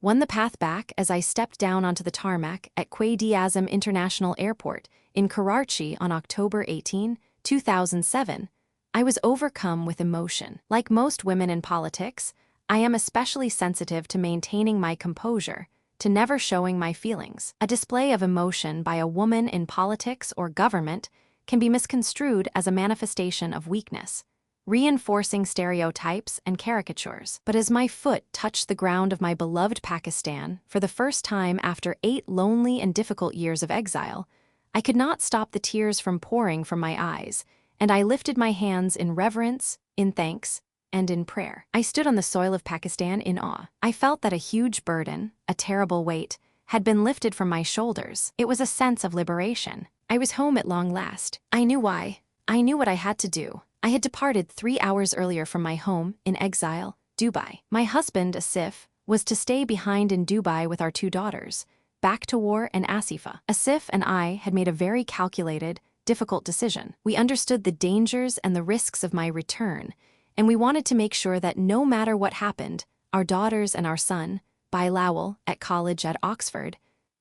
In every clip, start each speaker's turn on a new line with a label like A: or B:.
A: won the path back as I stepped down onto the tarmac at Quaid-e-Azam International Airport in Karachi on October 18, 2007, I was overcome with emotion. Like most women in politics, I am especially sensitive to maintaining my composure, to never showing my feelings. A display of emotion by a woman in politics or government can be misconstrued as a manifestation of weakness, reinforcing stereotypes and caricatures. But as my foot touched the ground of my beloved Pakistan for the first time after 8 lonely and difficult years of exile, I could not stop the tears from pouring from my eyes, and I lifted my hands in reverence, in thanks, and in prayer. I stood on the soil of Pakistan in awe. I felt that a huge burden, a terrible weight, had been lifted from my shoulders. It was a sense of liberation. I was home at long last. I knew why. I knew what I had to do. I had departed 3 hours earlier from my home, in exile, Dubai. My husband, Asif, was to stay behind in Dubai with our 2 daughters, Bakhtiwar and Asifa. Asif and I had made a very calculated, difficult decision. We understood the dangers and the risks of my return, and we wanted to make sure that no matter what happened, our daughters and our son, Bilawal, at college at Oxford,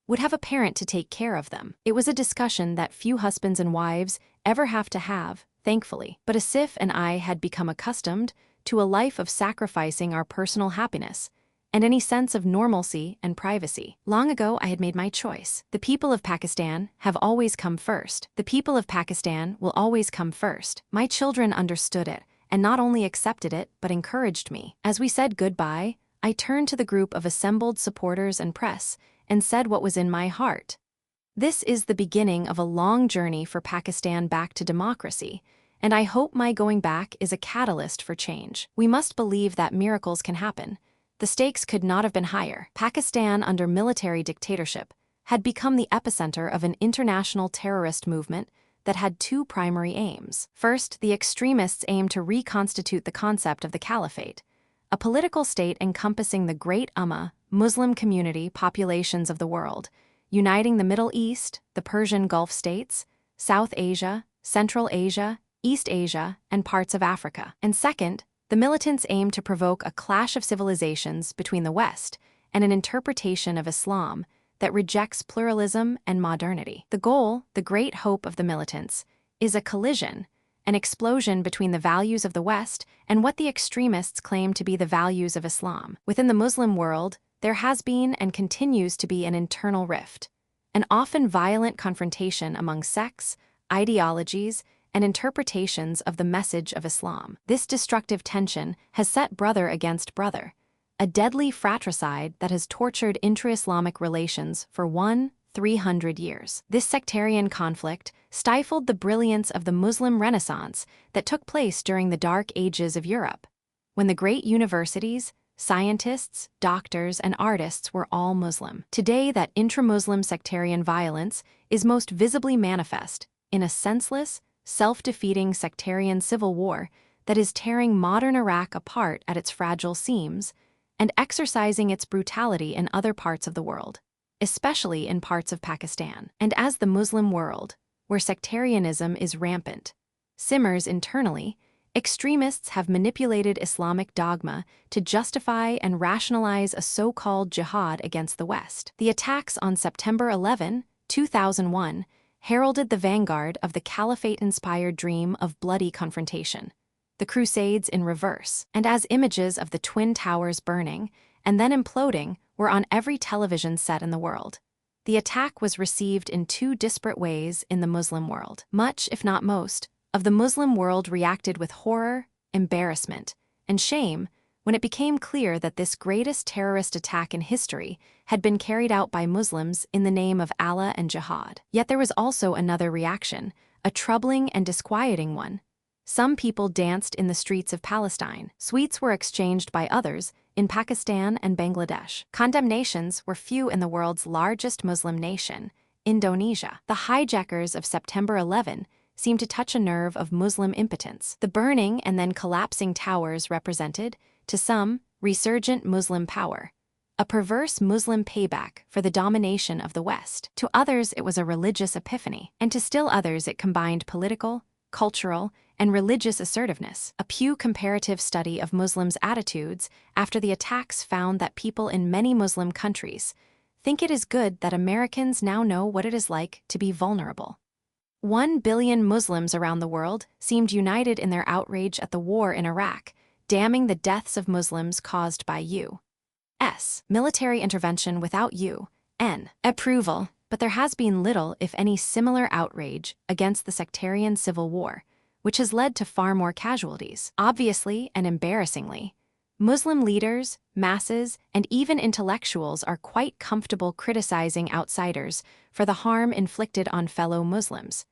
A: would have a parent to take care of them. It was a discussion that few husbands and wives ever have to have, thankfully. But Asif and I had become accustomed to a life of sacrificing our personal happiness and any sense of normalcy and privacy. Long ago, I had made my choice. The people of Pakistan have always come first. The people of Pakistan will always come first. My children understood it, and not only accepted it, but encouraged me. As we said goodbye, I turned to the group of assembled supporters and press and said what was in my heart. This is the beginning of a long journey for Pakistan back to democracy, and I hope my going back is a catalyst for change. We must believe that miracles can happen. The stakes could not have been higher. Pakistan, under military dictatorship, had become the epicenter of an international terrorist movement that had 2 primary aims. First, the extremists aimed to reconstitute the concept of the caliphate, a political state encompassing the Great Ummah, Muslim community populations of the world, uniting the Middle East, the Persian Gulf states, South Asia, Central Asia, East Asia, and parts of Africa. And second, the militants aimed to provoke a clash of civilizations between the West and an interpretation of Islam that rejects pluralism and modernity. The goal, the great hope of the militants, is a collision, an explosion between the values of the West and what the extremists claim to be the values of Islam. Within the Muslim world, there has been and continues to be an internal rift, an often violent confrontation among sects, ideologies, and interpretations of the message of Islam. This destructive tension has set brother against brother, a deadly fratricide that has tortured intra-Islamic relations for 300 years. This sectarian conflict stifled the brilliance of the Muslim Renaissance that took place during the Dark Ages of Europe, when the great universities, scientists, doctors, and artists were all Muslim. Today, that intra-Muslim sectarian violence is most visibly manifest in a senseless, self-defeating sectarian civil war that is tearing modern Iraq apart at its fragile seams and exercising its brutality in other parts of the world, especially in parts of Pakistan. And as the Muslim world, where sectarianism is rampant, simmers internally, extremists have manipulated Islamic dogma to justify and rationalize a so-called jihad against the West. The attacks on September 11, 2001, heralded the vanguard of the caliphate-inspired dream of bloody confrontation, the Crusades in reverse. And as images of the Twin Towers burning and then imploding were on every television set in the world, the attack was received in 2 disparate ways in the Muslim world. Much, if not most, of the Muslim world reacted with horror, embarrassment, and shame when it became clear that this greatest terrorist attack in history had been carried out by Muslims in the name of Allah and jihad. Yet there was also another reaction, a troubling and disquieting one. Some people danced in the streets of Palestine. Sweets were exchanged by others in Pakistan and Bangladesh. Condemnations were few in the world's largest Muslim nation, Indonesia. The hijackers of September 11 seemed to touch a nerve of Muslim impotence. The burning and then collapsing towers represented, to some, resurgent Muslim power, a perverse Muslim payback for the domination of the West. To others, it was a religious epiphany, and to still others it combined political, cultural, and religious assertiveness. A Pew comparative study of Muslims' attitudes after the attacks found that people in many Muslim countries think it is good that Americans now know what it is like to be vulnerable. 1 billion Muslims around the world seemed united in their outrage at the war in Iraq, damning the deaths of Muslims caused by U.S. military intervention without UN approval, but there has been little, if any, similar outrage against the sectarian civil war, which has led to far more casualties. Obviously and embarrassingly, Muslim leaders, masses, and even intellectuals are quite comfortable criticizing outsiders for the harm inflicted on fellow Muslims.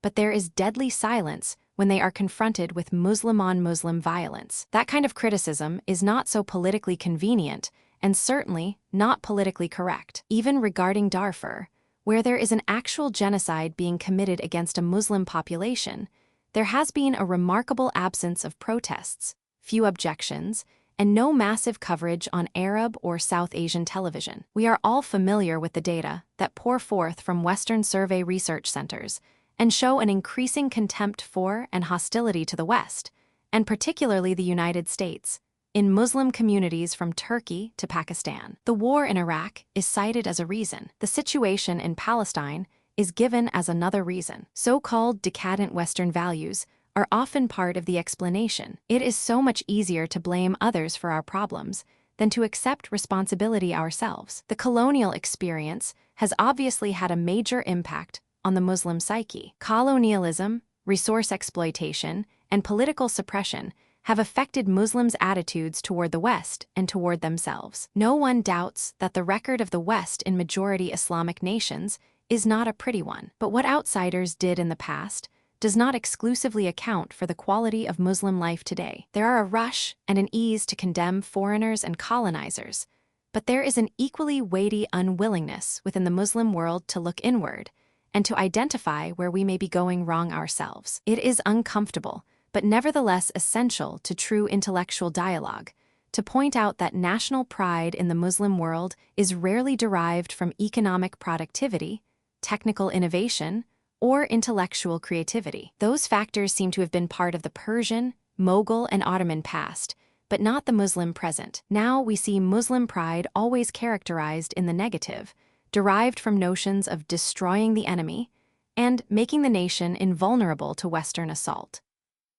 A: But there is deadly silence when they are confronted with Muslim-on-Muslim violence. That kind of criticism is not so politically convenient and certainly not politically correct. Even regarding Darfur, where there is an actual genocide being committed against a Muslim population, there has been a remarkable absence of protests, few objections, and no massive coverage on Arab or South Asian television. We are all familiar with the data that pour forth from Western survey research centers and show an increasing contempt for and hostility to the West, and particularly the United States, in Muslim communities from Turkey to Pakistan. The war in Iraq is cited as a reason. The situation in Palestine is given as another reason. So-called decadent Western values are often part of the explanation. It is so much easier to blame others for our problems than to accept responsibility ourselves. The colonial experience has obviously had a major impact on the Muslim psyche. Colonialism, resource exploitation, and political suppression have affected Muslims' attitudes toward the West and toward themselves. No one doubts that the record of the West in majority Islamic nations is not a pretty one. But what outsiders did in the past does not exclusively account for the quality of Muslim life today. There are a rush and an ease to condemn foreigners and colonizers, but there is an equally weighty unwillingness within the Muslim world to look inward and to identify where we may be going wrong ourselves. It is uncomfortable, but nevertheless essential to true intellectual dialogue, to point out that national pride in the Muslim world is rarely derived from economic productivity, technical innovation, or intellectual creativity. Those factors seem to have been part of the Persian, Mughal, and Ottoman past, but not the Muslim present. Now we see Muslim pride always characterized in the negative, derived from notions of destroying the enemy and making the nation invulnerable to Western assault.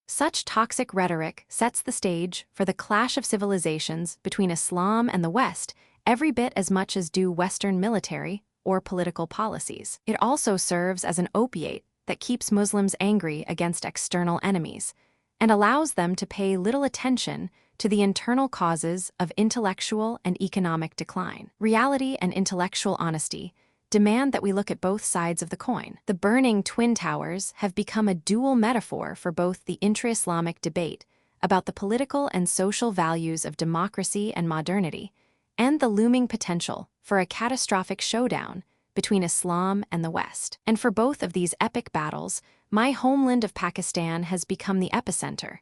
A: Such toxic rhetoric sets the stage for the clash of civilizations between Islam and the West every bit as much as do Western military or political policies. It also serves as an opiate that keeps Muslims angry against external enemies and allows them to pay little attention to the internal causes of intellectual and economic decline. Reality and intellectual honesty demand that we look at both sides of the coin. The burning Twin Towers have become a dual metaphor for both the intra-Islamic debate about the political and social values of democracy and modernity, and the looming potential for a catastrophic showdown between Islam and the West. And for both of these epic battles, my homeland of Pakistan has become the epicenter,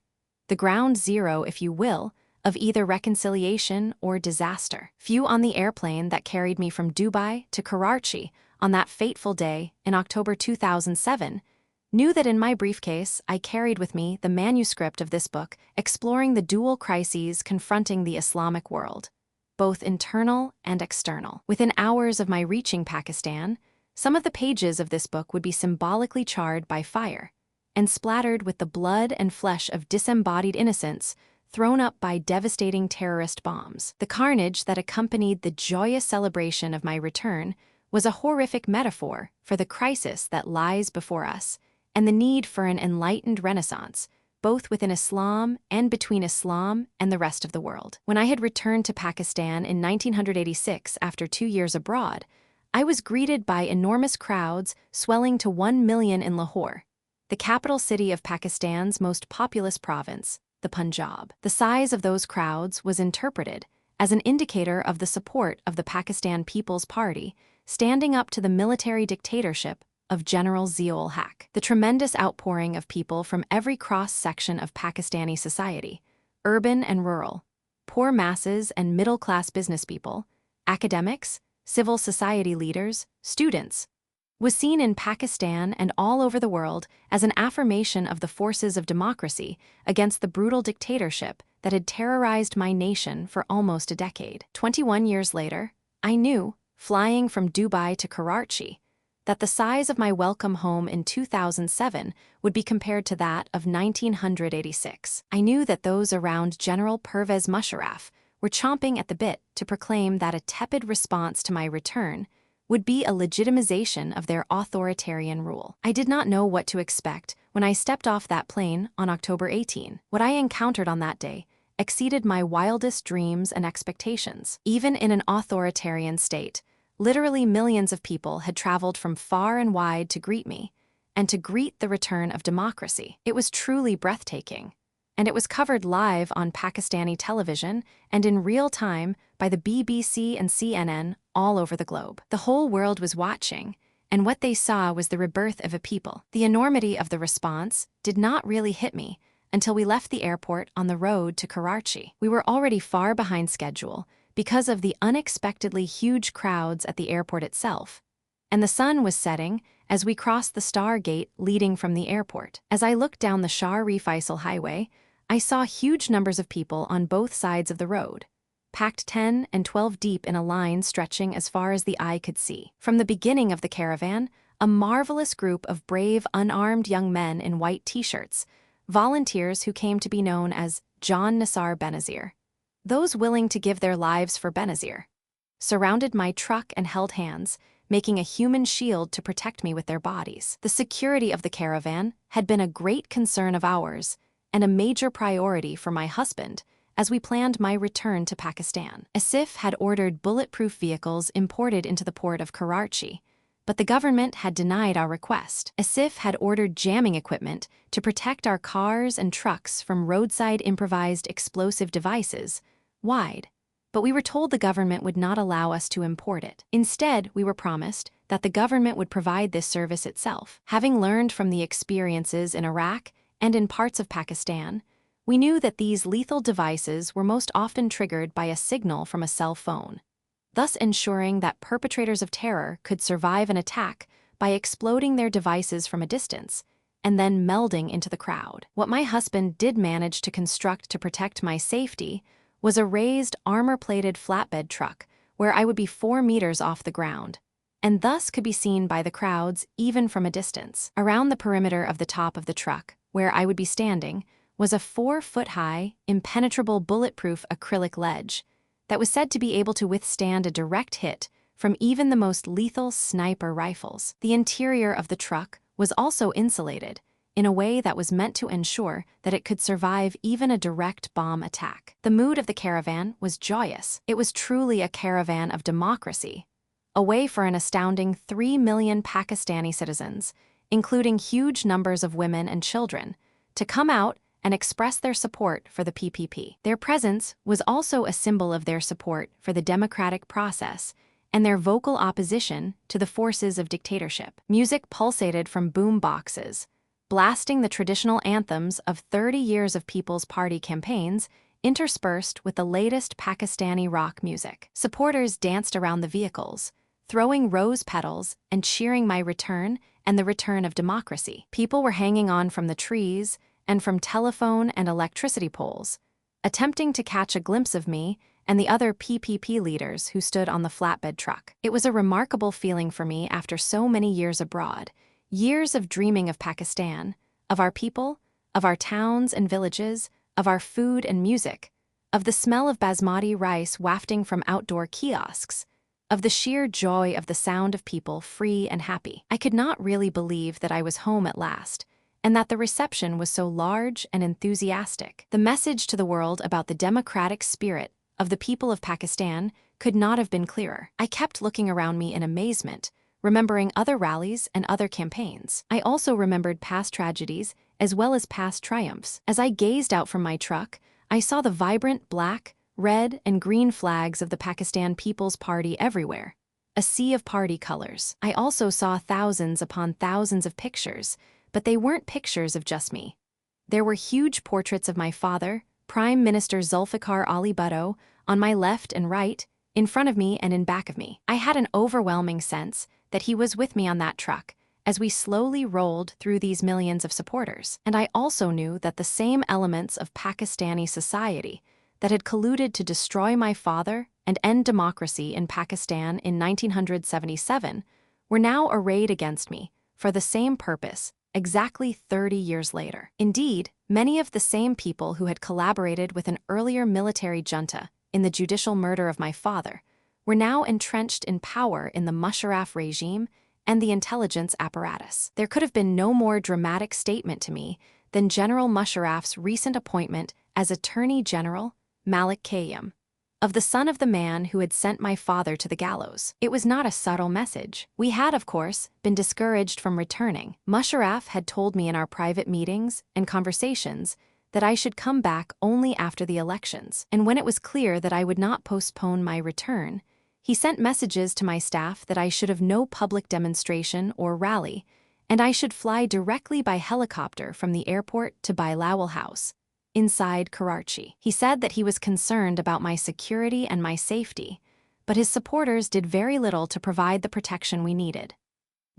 A: the ground zero, if you will, of either reconciliation or disaster. Few on the airplane that carried me from Dubai to Karachi on that fateful day in October 2007 knew that in my briefcase I carried with me the manuscript of this book exploring the dual crises confronting the Islamic world, both internal and external. Within hours of my reaching Pakistan, some of the pages of this book would be symbolically charred by fire and splattered with the blood and flesh of disembodied innocents thrown up by devastating terrorist bombs. The carnage that accompanied the joyous celebration of my return was a horrific metaphor for the crisis that lies before us and the need for an enlightened renaissance, both within Islam and between Islam and the rest of the world. When I had returned to Pakistan in 1986 after 2 years abroad, I was greeted by enormous crowds swelling to 1 million in Lahore, the capital city of Pakistan's most populous province, the Punjab. The size of those crowds was interpreted as an indicator of the support of the Pakistan People's Party standing up to the military dictatorship of General Zia-ul-Haq. The tremendous outpouring of people from every cross-section of Pakistani society, urban and rural, poor masses and middle-class business people, academics, civil society leaders, students, was seen in Pakistan and all over the world as an affirmation of the forces of democracy against the brutal dictatorship that had terrorized my nation for almost a decade. 21 years later, I knew, flying from Dubai to Karachi, that the size of my welcome home in 2007 would be compared to that of 1986. I knew that those around General Pervez Musharraf were chomping at the bit to proclaim that a tepid response to my return would be a legitimization of their authoritarian rule. I did not know what to expect when I stepped off that plane on October 18. What I encountered on that day exceeded my wildest dreams and expectations. Even in an authoritarian state, literally millions of people had traveled from far and wide to greet me, and to greet the return of democracy. It was truly breathtaking, and it was covered live on Pakistani television and in real time by the BBC and CNN all over the globe. The whole world was watching, and what they saw was the rebirth of a people. The enormity of the response did not really hit me until we left the airport on the road to Karachi. We were already far behind schedule because of the unexpectedly huge crowds at the airport itself, and the sun was setting as we crossed the Star Gate leading from the airport. As I looked down the Shah-e Faisal Highway, I saw huge numbers of people on both sides of the road, packed 10 and 12 deep in a line stretching as far as the eye could see. From the beginning of the caravan, a marvelous group of brave, unarmed young men in white t-shirts, volunteers who came to be known as John Nisar Benazir, those willing to give their lives for Benazir, surrounded my truck and held hands, making a human shield to protect me with their bodies. The security of the caravan had been a great concern of ours and a major priority for my husband as we planned my return to Pakistan. ASIF had ordered bulletproof vehicles imported into the port of Karachi, but the government had denied our request. ASIF had ordered jamming equipment to protect our cars and trucks from roadside improvised explosive devices, but we were told the government would not allow us to import it. Instead, we were promised that the government would provide this service itself. Having learned from the experiences in Iraq and in parts of Pakistan, we knew that these lethal devices were most often triggered by a signal from a cell phone, thus ensuring that perpetrators of terror could survive an attack by exploding their devices from a distance and then melding into the crowd. What my husband did manage to construct to protect my safety was a raised, armor-plated flatbed truck where I would be 4 meters off the ground, and thus could be seen by the crowds even from a distance. Around the perimeter of the top of the truck, where I would be standing, was a 4-foot-high, impenetrable bulletproof acrylic ledge that was said to be able to withstand a direct hit from even the most lethal sniper rifles. The interior of the truck was also insulated in a way that was meant to ensure that it could survive even a direct bomb attack. The mood of the caravan was joyous. It was truly a caravan of democracy, a way for an astounding 3 million Pakistani citizens, including huge numbers of women and children, to come out and express their support for the PPP. Their presence was also a symbol of their support for the democratic process and their vocal opposition to the forces of dictatorship. Music pulsated from boom boxes, blasting the traditional anthems of 30 years of People's Party campaigns, interspersed with the latest Pakistani rock music. Supporters danced around the vehicles, throwing rose petals and cheering my return and the return of democracy. People were hanging on from the trees and from telephone and electricity poles, attempting to catch a glimpse of me and the other PPP leaders who stood on the flatbed truck. It was a remarkable feeling for me after so many years abroad, years of dreaming of Pakistan, of our people, of our towns and villages, of our food and music, of the smell of basmati rice wafting from outdoor kiosks, of the sheer joy of the sound of people free and happy. I could not really believe that I was home at last, and that the reception was so large and enthusiastic. The message to the world about the democratic spirit of the people of Pakistan could not have been clearer. I kept looking around me in amazement, remembering other rallies and other campaigns. I also remembered past tragedies as well as past triumphs. As I gazed out from my truck, I saw the vibrant black, red, and green flags of the Pakistan People's Party everywhere, a sea of party colors. I also saw thousands upon thousands of pictures, but they weren't pictures of just me. There were huge portraits of my father, Prime Minister Zulfikar Ali Bhutto, on my left and right, in front of me and in back of me. I had an overwhelming sense that he was with me on that truck as we slowly rolled through these millions of supporters. And I also knew that the same elements of Pakistani society that had colluded to destroy my father and end democracy in Pakistan in 1977 were now arrayed against me for the same purpose exactly 30 years later. Indeed, many of the same people who had collaborated with an earlier military junta in the judicial murder of my father were now entrenched in power in the Musharraf regime and the intelligence apparatus. There could have been no more dramatic statement to me than General Musharraf's recent appointment as Attorney General Malik Qayyum, of the son of the man who had sent my father to the gallows. It was not a subtle message. We had, of course, been discouraged from returning. Musharraf had told me in our private meetings and conversations that I should come back only after the elections. And when it was clear that I would not postpone my return, he sent messages to my staff that I should have no public demonstration or rally, and I should fly directly by helicopter from the airport to Bilawal House, inside Karachi. He said that he was concerned about my security and my safety, but his supporters did very little to provide the protection we needed.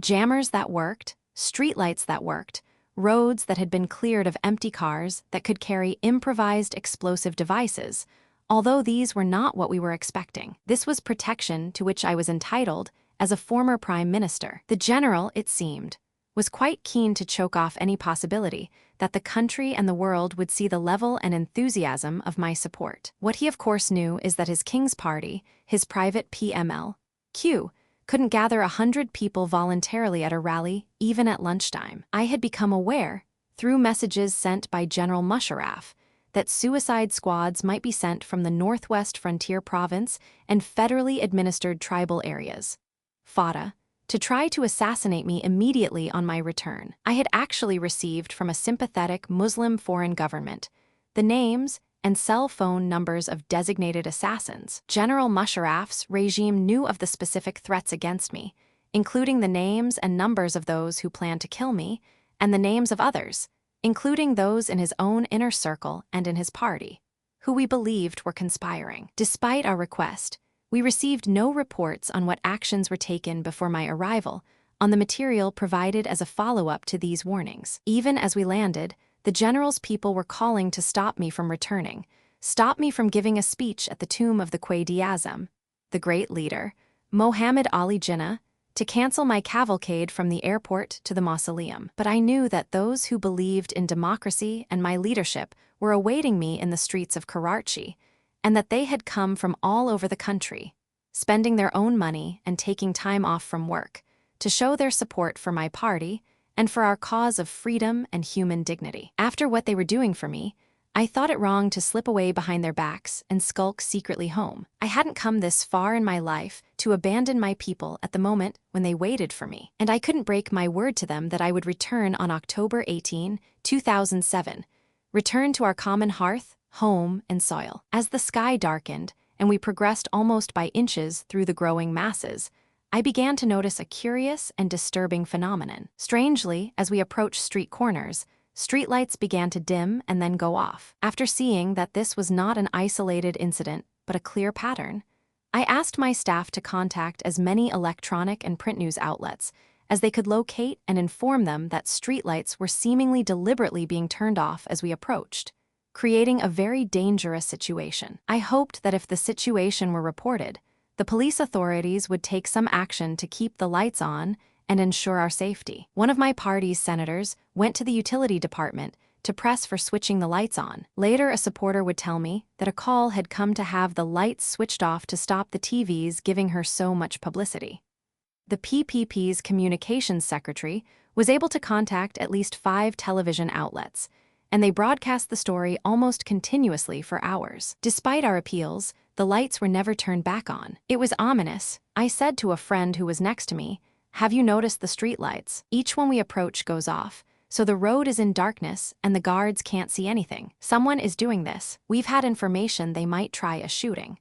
A: Jammers that worked, streetlights that worked, roads that had been cleared of empty cars that could carry improvised explosive devices, although these were not what we were expecting. This was protection to which I was entitled as a former prime minister. The general, it seemed, was quite keen to choke off any possibility that the country and the world would see the level and enthusiasm of my support. What he of course knew is that his King's Party, his private PML-Q, couldn't gather 100 people voluntarily at a rally, even at lunchtime. I had become aware, through messages sent by General Musharraf, that suicide squads might be sent from the Northwest Frontier Province and federally administered tribal areas, FATA, to try to assassinate me immediately on my return. I had actually received from a sympathetic Muslim foreign government the names and cell phone numbers of designated assassins. General Musharraf's regime knew of the specific threats against me, including the names and numbers of those who planned to kill me, and the names of others, including those in his own inner circle and in his party, who we believed were conspiring. Despite our request, we received no reports on what actions were taken before my arrival on the material provided as a follow-up to these warnings. Even as we landed, the general's people were calling to stop me from returning, stop me from giving a speech at the tomb of the Quaid-e-Azam, the great leader, Mohammed Ali Jinnah, to cancel my cavalcade from the airport to the mausoleum. But I knew that those who believed in democracy and my leadership were awaiting me in the streets of Karachi, and that they had come from all over the country, spending their own money and taking time off from work, to show their support for my party and for our cause of freedom and human dignity. After what they were doing for me, I thought it wrong to slip away behind their backs and skulk secretly home. I hadn't come this far in my life to abandon my people at the moment when they waited for me, and I couldn't break my word to them that I would return on October 18, 2007, return to our common hearth, home, and soil. As the sky darkened and we progressed almost by inches through the growing masses, I began to notice a curious and disturbing phenomenon. Strangely, as we approached street corners, streetlights began to dim and then go off. After seeing that this was not an isolated incident, but a clear pattern, I asked my staff to contact as many electronic and print news outlets as they could locate and inform them that streetlights were seemingly deliberately being turned off as we approached, creating a very dangerous situation. I hoped that if the situation were reported, the police authorities would take some action to keep the lights on and ensure our safety. One of my party's senators went to the utility department to press for switching the lights on. Later, a supporter would tell me that a call had come to have the lights switched off to stop the TVs giving her so much publicity. The PPP's communications secretary was able to contact at least 5 television outlets, and they broadcast the story almost continuously for hours. Despite our appeals, the lights were never turned back on. It was ominous. I said to a friend who was next to me, "Have you noticed the streetlights? Each one we approach goes off, so the road is in darkness and the guards can't see anything. Someone is doing this. We've had information they might try a shooting."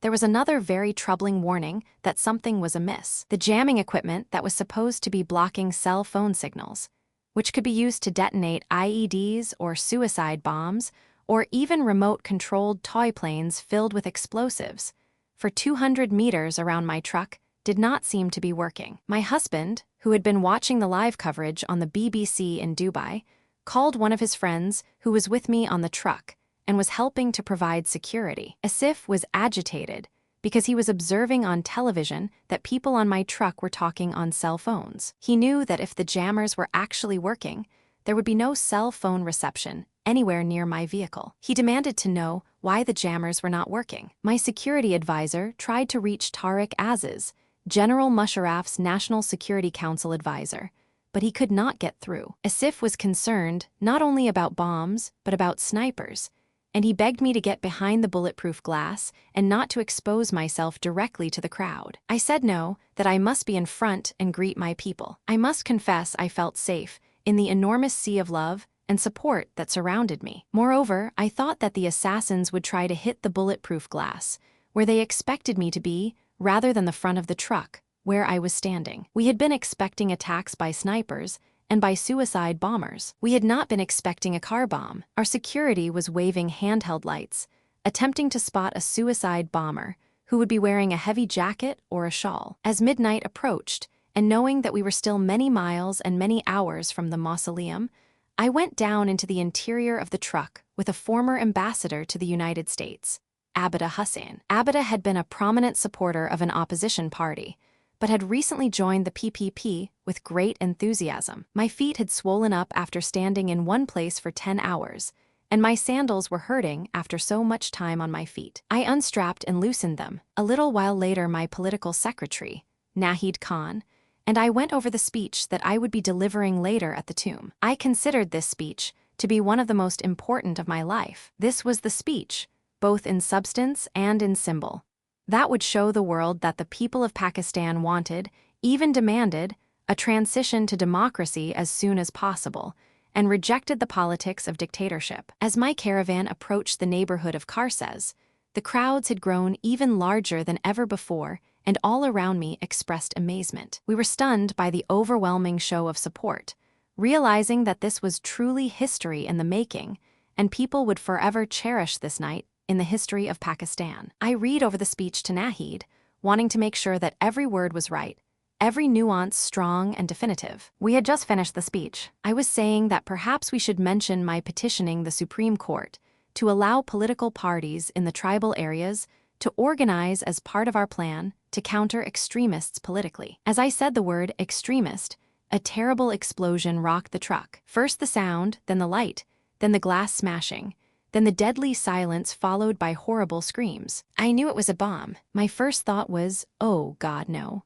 A: There was another very troubling warning that something was amiss. The jamming equipment that was supposed to be blocking cell phone signals, which could be used to detonate IEDs or suicide bombs, or even remote-controlled toy planes filled with explosives, for 200 meters around my truck did not seem to be working. My husband, who had been watching the live coverage on the BBC in Dubai, called one of his friends who was with me on the truck and was helping to provide security. Asif was agitated because he was observing on television that people on my truck were talking on cell phones. He knew that if the jammers were actually working, there would be no cell phone reception anywhere near my vehicle. He demanded to know why the jammers were not working. My security advisor tried to reach Tariq Aziz, General Musharraf's National Security Council advisor, but he could not get through. Asif was concerned not only about bombs, but about snipers, and he begged me to get behind the bulletproof glass and not to expose myself directly to the crowd. I said no, that I must be in front and greet my people. I must confess I felt safe in the enormous sea of love and support that surrounded me. Moreover, I thought that the assassins would try to hit the bulletproof glass, where they expected me to be, rather than the front of the truck, where I was standing. We had been expecting attacks by snipers and by suicide bombers. We had not been expecting a car bomb. Our security was waving handheld lights, attempting to spot a suicide bomber who would be wearing a heavy jacket or a shawl. As midnight approached, and knowing that we were still many miles and many hours from the mausoleum, I went down into the interior of the truck with a former ambassador to the United States, Abida Hussein. Abida had been a prominent supporter of an opposition party, but had recently joined the PPP with great enthusiasm. My feet had swollen up after standing in one place for 10 hours, and my sandals were hurting after so much time on my feet. I unstrapped and loosened them. A little while later, my political secretary, Nahid Khan, and I went over the speech that I would be delivering later at the tomb. I considered this speech to be one of the most important of my life. This was the speech, both in substance and in symbol, that would show the world that the people of Pakistan wanted, even demanded, a transition to democracy as soon as possible, and rejected the politics of dictatorship. As my caravan approached the neighborhood of Karsez, the crowds had grown even larger than ever before, and all around me expressed amazement. We were stunned by the overwhelming show of support, realizing that this was truly history in the making, and people would forever cherish this night in the history of Pakistan. I read over the speech to Nahid, wanting to make sure that every word was right, every nuance strong and definitive. We had just finished the speech. I was saying that perhaps we should mention my petitioning the Supreme Court to allow political parties in the tribal areas to organize as part of our plan to counter extremists politically. As I said the word extremist, a terrible explosion rocked the truck. First the sound, then the light, then the glass smashing, then the deadly silence followed by horrible screams. I knew it was a bomb. My first thought was, oh God, no.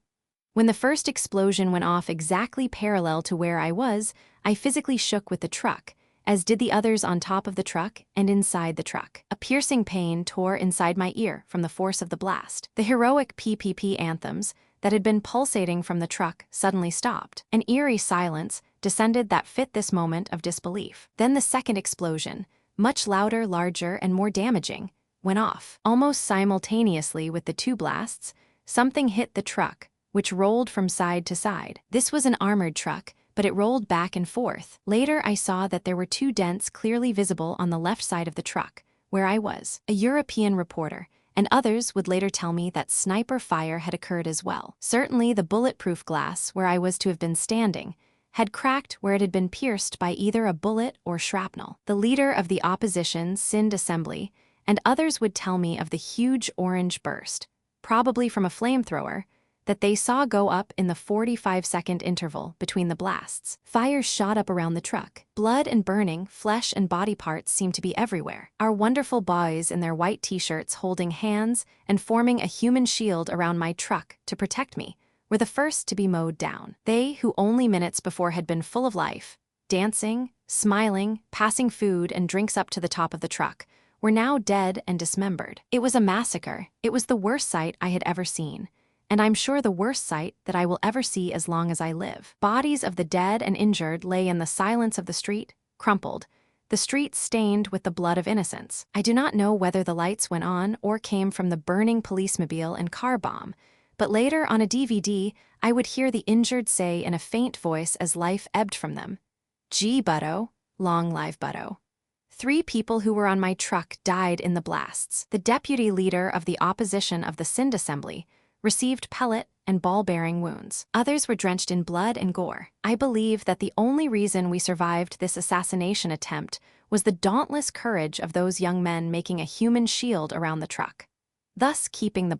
A: When the first explosion went off exactly parallel to where I was, I physically shook with the truck, as did the others on top of the truck and inside the truck. A piercing pain tore inside my ear from the force of the blast. The heroic PPP anthems that had been pulsating from the truck suddenly stopped. An eerie silence descended that fit this moment of disbelief. Then the second explosion, much louder, larger, and more damaging, went off. Almost simultaneously with the two blasts, something hit the truck, which rolled from side to side. This was an armored truck, but it rolled back and forth. Later, I saw that there were two dents clearly visible on the left side of the truck, where I was. A European reporter, and others would later tell me that sniper fire had occurred as well. Certainly, the bulletproof glass, where I was to have been standing, had cracked where it had been pierced by either a bullet or shrapnel. The leader of the opposition Sindh Assembly and others would tell me of the huge orange burst, probably from a flamethrower, that they saw go up in the 45-second interval between the blasts. Fire shot up around the truck. Blood and burning, flesh and body parts seemed to be everywhere. Our wonderful boys in their white t-shirts holding hands and forming a human shield around my truck to protect me were the first to be mowed down. They, who only minutes before had been full of life, dancing, smiling, passing food and drinks up to the top of the truck, were now dead and dismembered. It was a massacre. It was the worst sight I had ever seen, and I'm sure the worst sight that I will ever see as long as I live. Bodies of the dead and injured lay in the silence of the street, crumpled, the street stained with the blood of innocents. I do not know whether the lights went on or came from the burning police-mobile and car bomb, but later on a DVD, I would hear the injured say in a faint voice as life ebbed from them, "Gee, Bhutto, long live Bhutto. 3 people who were on my truck died in the blasts. The deputy leader of the opposition of the Sind Assembly received pellet and ball-bearing wounds. Others were drenched in blood and gore. I believe that the only reason we survived this assassination attempt was the dauntless courage of those young men making a human shield around the truck, thus keeping the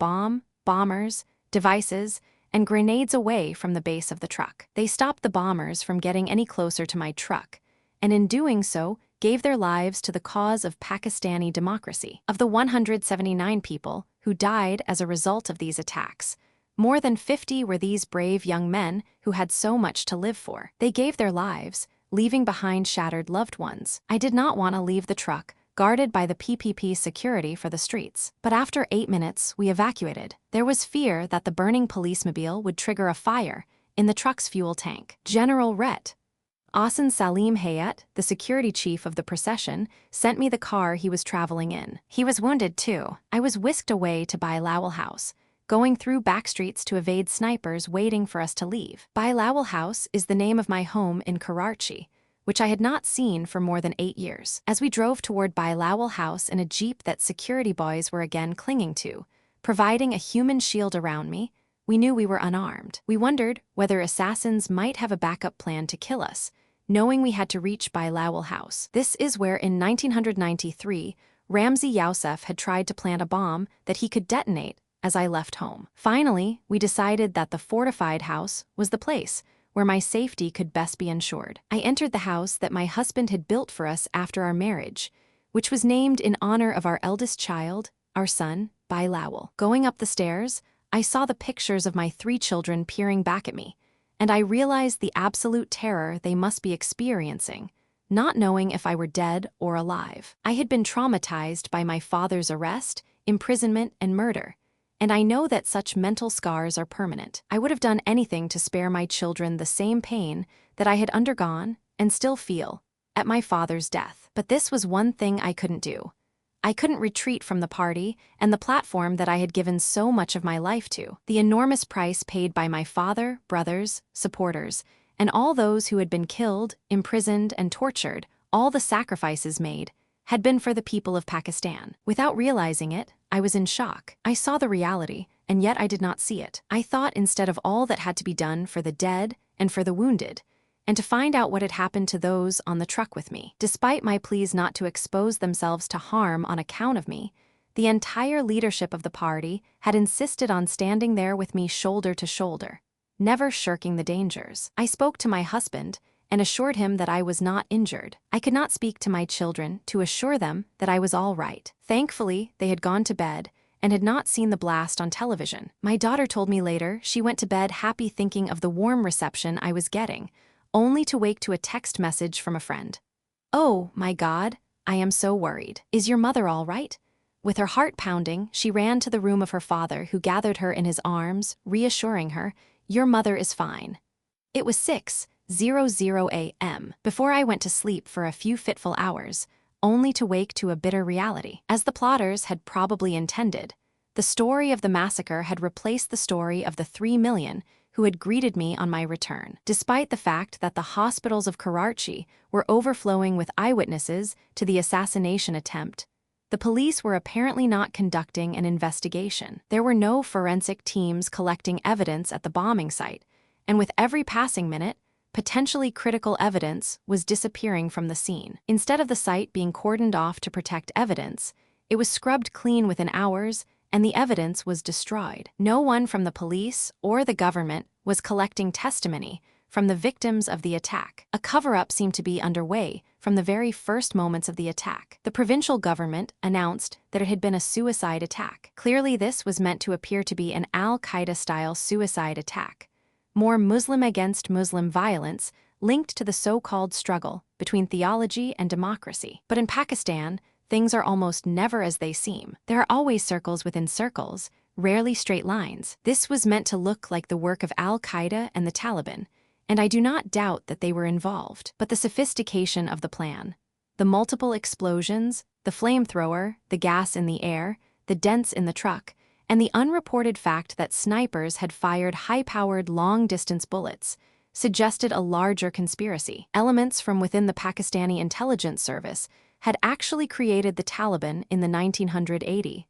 A: bombers, devices, and grenades away from the base of the truck. They stopped the bombers from getting any closer to my truck, and in doing so, gave their lives to the cause of Pakistani democracy. Of the 179 people who died as a result of these attacks, more than 50 were these brave young men who had so much to live for. They gave their lives, leaving behind shattered loved ones. I did not want to leave the truck, guarded by the PPP security for the streets. But after 8 minutes, we evacuated. There was fear that the burning police-mobile would trigger a fire in the truck's fuel tank. General Ret. Asan Salim Hayat, the security chief of the procession, sent me the car he was traveling in. He was wounded too. I was whisked away to Bilawal House, going through back streets to evade snipers waiting for us to leave. Bilawal House is the name of my home in Karachi, which I had not seen for more than 8 years. As we drove toward Bilawal House in a jeep that security boys were again clinging to, providing a human shield around me, we knew we were unarmed. We wondered whether assassins might have a backup plan to kill us, knowing we had to reach Bilawal House. This is where in 1993, Ramzi Yousef had tried to plant a bomb that he could detonate as I left home. Finally, we decided that the fortified house was the place where my safety could best be ensured. I entered the house that my husband had built for us after our marriage, which was named in honor of our eldest child, our son, Bilawal. Going up the stairs, I saw the pictures of my 3 children peering back at me, and I realized the absolute terror they must be experiencing, not knowing if I were dead or alive. I had been traumatized by my father's arrest, imprisonment, and murder, and I know that such mental scars are permanent. I would have done anything to spare my children the same pain that I had undergone and still feel at my father's death. But this was one thing I couldn't do. I couldn't retreat from the party and the platform that I had given so much of my life to. The enormous price paid by my father, brothers, supporters, and all those who had been killed, imprisoned, and tortured, all the sacrifices made, had been for the people of Pakistan. Without realizing it, I was in shock. I saw the reality, and yet I did not see it. I thought instead of all that had to be done for the dead and for the wounded, and to find out what had happened to those on the truck with me. Despite my pleas not to expose themselves to harm on account of me, the entire leadership of the party had insisted on standing there with me shoulder to shoulder, never shirking the dangers. I spoke to my husband and assured him that I was not injured. I could not speak to my children to assure them that I was all right. Thankfully, they had gone to bed and had not seen the blast on television. My daughter told me later she went to bed happy thinking of the warm reception I was getting, only to wake to a text message from a friend. "Oh, my God, I am so worried. Is your mother all right?" With her heart pounding, she ran to the room of her father, who gathered her in his arms, reassuring her, "Your mother is fine." It was 6:00 a.m. before I went to sleep for a few fitful hours, only to wake to a bitter reality. As the plotters had probably intended, the story of the massacre had replaced the story of the 3 million who had greeted me on my return. Despite the fact that the hospitals of Karachi were overflowing with eyewitnesses to the assassination attempt, the police were apparently not conducting an investigation. There were no forensic teams collecting evidence at the bombing site, and with every passing minute, potentially critical evidence was disappearing from the scene. Instead of the site being cordoned off to protect evidence, it was scrubbed clean within hours, and the evidence was destroyed. No one from the police or the government was collecting testimony from the victims of the attack. A cover-up seemed to be underway from the very first moments of the attack. The provincial government announced that it had been a suicide attack. Clearly, this was meant to appear to be an Al-Qaeda-style suicide attack, more Muslim against Muslim violence linked to the so-called struggle between theology and democracy. But in Pakistan, things are almost never as they seem. There are always circles within circles, rarely straight lines. This was meant to look like the work of Al-Qaeda and the Taliban, and I do not doubt that they were involved. But the sophistication of the plan, the multiple explosions, the flamethrower, the gas in the air, the dents in the truck, and the unreported fact that snipers had fired high-powered long-distance bullets suggested a larger conspiracy. Elements from within the Pakistani intelligence service had actually created the Taliban in the 1980,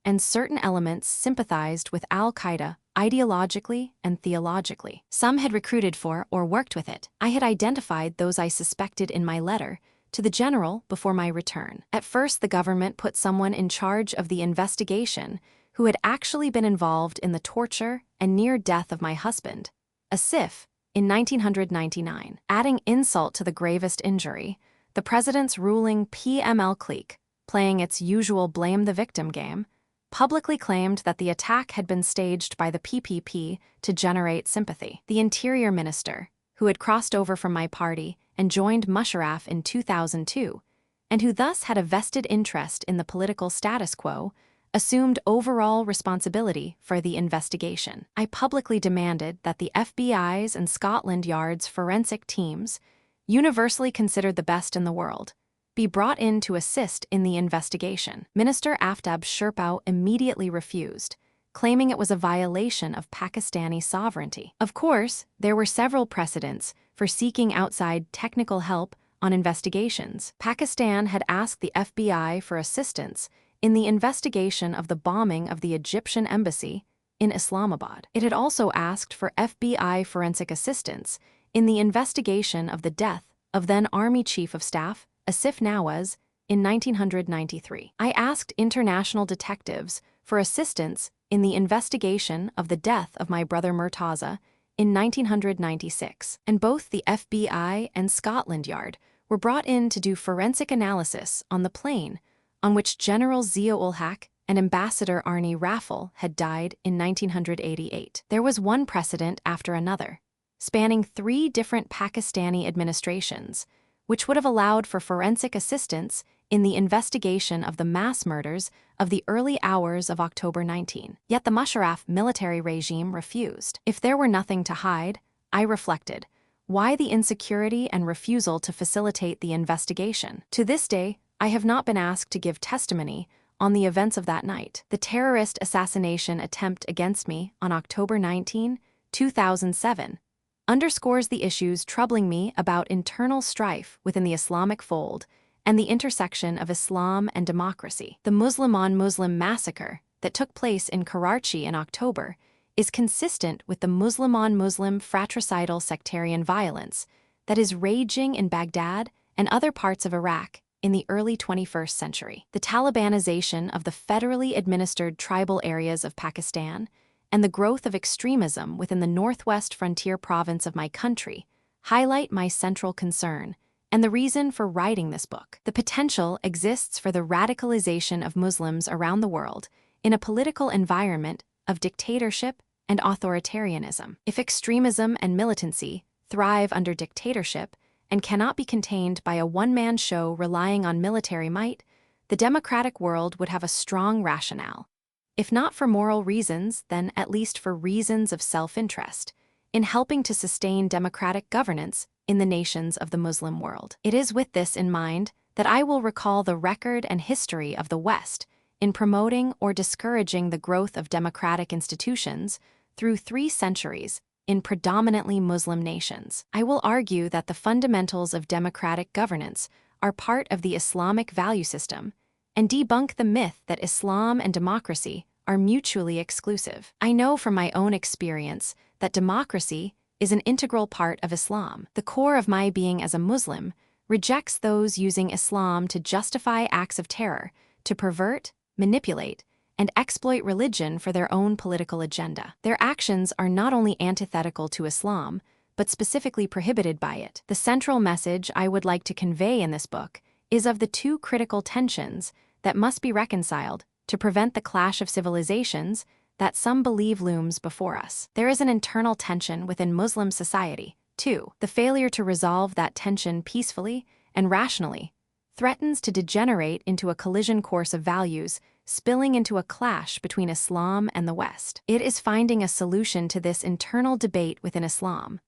A: and certain elements sympathized with al-Qaeda ideologically and theologically. Some had recruited for or worked with it. I had identified those I suspected in my letter to the general before my return. At first, the government put someone in charge of the investigation who had actually been involved in the torture and near death of my husband, Asif, in 1999. Adding insult to the gravest injury, the president's ruling PML clique, playing its usual blame the victim game, publicly claimed that the attack had been staged by the PPP to generate sympathy. The interior minister, who had crossed over from my party and joined Musharraf in 2002, and who thus had a vested interest in the political status quo, assumed overall responsibility for the investigation. I publicly demanded that the FBI's and Scotland Yard's forensic teams, universally considered the best in the world, be brought in to assist in the investigation. Minister Aftab Sherpao immediately refused, claiming it was a violation of Pakistani sovereignty. Of course, there were several precedents for seeking outside technical help on investigations. Pakistan had asked the FBI for assistance in the investigation of the bombing of the Egyptian embassy in Islamabad. It had also asked for FBI forensic assistance in the investigation of the death of then Army Chief of Staff Asif Nawaz in 1993. I asked international detectives for assistance in the investigation of the death of my brother Murtaza in 1996, and both the FBI and Scotland Yard were brought in to do forensic analysis on the plane on which General Zia-ul-Haq and Ambassador Arnie Raffel had died in 1988. There was one precedent after another, spanning 3 different Pakistani administrations, which would have allowed for forensic assistance in the investigation of the mass murders of the early hours of October 19. Yet the Musharraf military regime refused. If there were nothing to hide, I reflected, why the insecurity and refusal to facilitate the investigation? To this day, I have not been asked to give testimony on the events of that night. The terrorist assassination attempt against me on October 19, 2007, underscores the issues troubling me about internal strife within the Islamic fold and the intersection of Islam and democracy. The Muslim-on-Muslim massacre that took place in Karachi in October is consistent with the Muslim-on-Muslim fratricidal sectarian violence that is raging in Baghdad and other parts of Iraq in the early 21st century. The Talibanization of the federally administered tribal areas of Pakistan and the growth of extremism within the northwest frontier province of my country highlight my central concern and the reason for writing this book. The potential exists for the radicalization of Muslims around the world in a political environment of dictatorship and authoritarianism. If extremism and militancy thrive under dictatorship and cannot be contained by a one-man show relying on military might, the democratic world would have a strong rationale, if not for moral reasons, then at least for reasons of self-interest, in helping to sustain democratic governance in the nations of the Muslim world. It is with this in mind that I will recall the record and history of the West in promoting or discouraging the growth of democratic institutions through 3 centuries in predominantly Muslim nations. I will argue that the fundamentals of democratic governance are part of the Islamic value system and debunk the myth that Islam and democracy are mutually exclusive. I know from my own experience that democracy is an integral part of Islam. The core of my being as a Muslim rejects those using Islam to justify acts of terror, to pervert, manipulate, and exploit religion for their own political agenda. Their actions are not only antithetical to Islam, but specifically prohibited by it. The central message I would like to convey in this book is of the 2 critical tensions that must be reconciled to prevent the clash of civilizations that some believe looms before us. There is an internal tension within Muslim society, too. The failure to resolve that tension peacefully and rationally threatens to degenerate into a collision course of values, spilling into a clash between Islam and the West. It is finding a solution to this internal debate within Islam,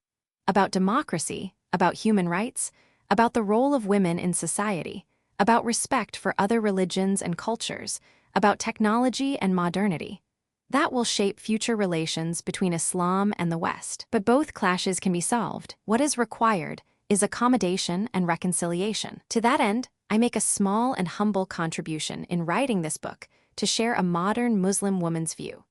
A: about democracy, about human rights, about the role of women in society, about respect for other religions and cultures, about technology and modernity. That will shape future relations between Islam and the West. But both clashes can be solved. What is required is accommodation and reconciliation. To that end, I make a small and humble contribution in writing this book to share a modern Muslim woman's view.